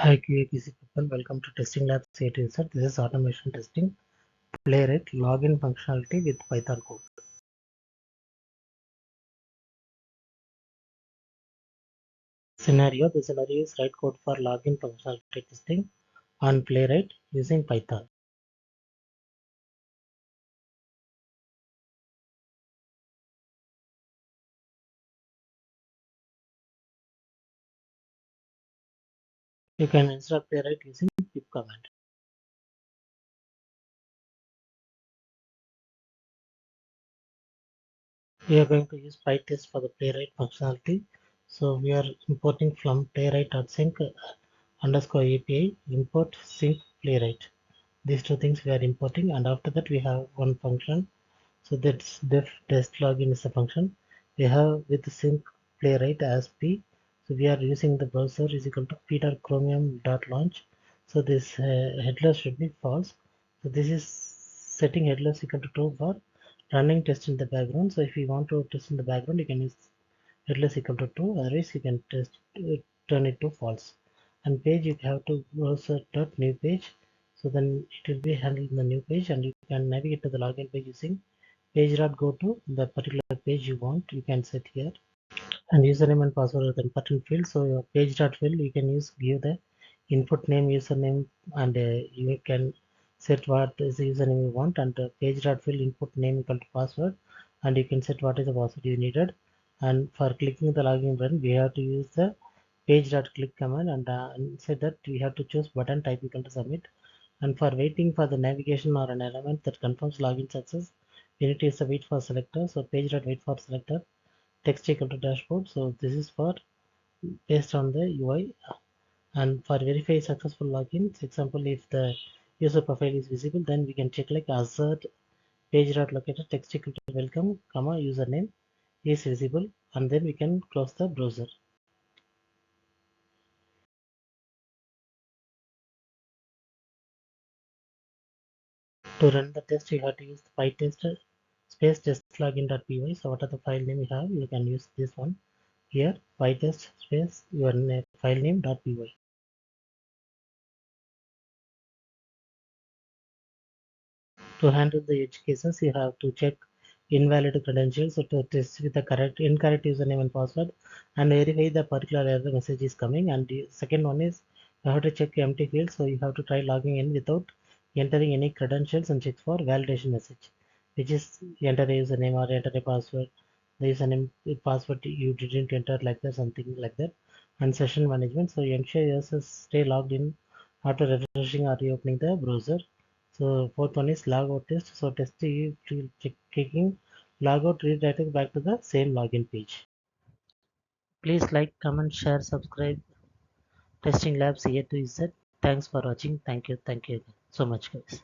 Hi QAQC people, welcome to Testing Labs A to Z. This is automation testing, Playwright, login functionality with Python code. The scenario is write code for login functionality testing on Playwright using Python. You can install Playwright using pip command. We are going to use PyTest for the Playwright functionality. So we are importing from playwright.sync underscore API import sync Playwright. These two things we are importing, and after that we have one function. So that's def test login is a function. We have with sync playwright as p. So we are using the browser is equal to peter.chromium.launch. So this headless should be false. So this is setting headless equal to true for running test in the background. So if you want to test in the background, you can use headless equal to true. Otherwise, you can turn it to false. And page you have to browser dot new page. So then it will be handled in the new page, and you can navigate to the login page using page dot go to the particular page you want. You can set here, and username and password are the important field. So your page dot field you can use give the input name, username, and you can set what is the username you want, and page dot field input name equal to password, and you can set what is the password you needed. And for clicking the login button, we have to use the page dot click command, and say that we have to choose button type equal to submit. And for waiting for the navigation or an element that confirms login success, we need to use the wait for selector. So page dot wait for selector text equal to dashboard. So this is for based on the UI. And for verify successful login, for example, if the user profile is visible, then we can check like assert page dot locator text equal to welcome, comma username is visible, and then we can close the browser. To run the test, you have to use the pytest space test login.py. So what are the file name you have? You can use this one here, pytest space your file name.py. To handle the edge cases, you have to check invalid credentials, so to test with the correct incorrect username and password, and verify the particular error message is coming. And the second one is you have to check empty fields, so you have to try logging in without entering any credentials and check for validation message, which is enter a username or enter a password. The username password you didn't enter, like that, something like that. And session management, so you ensure users stay logged in after refreshing or reopening the browser. So fourth one is logout test. So test clicking logout redirects back to the same login page. Please like, comment, share, subscribe. Testing Labs A to Z. Thanks for watching. Thank you so much, guys.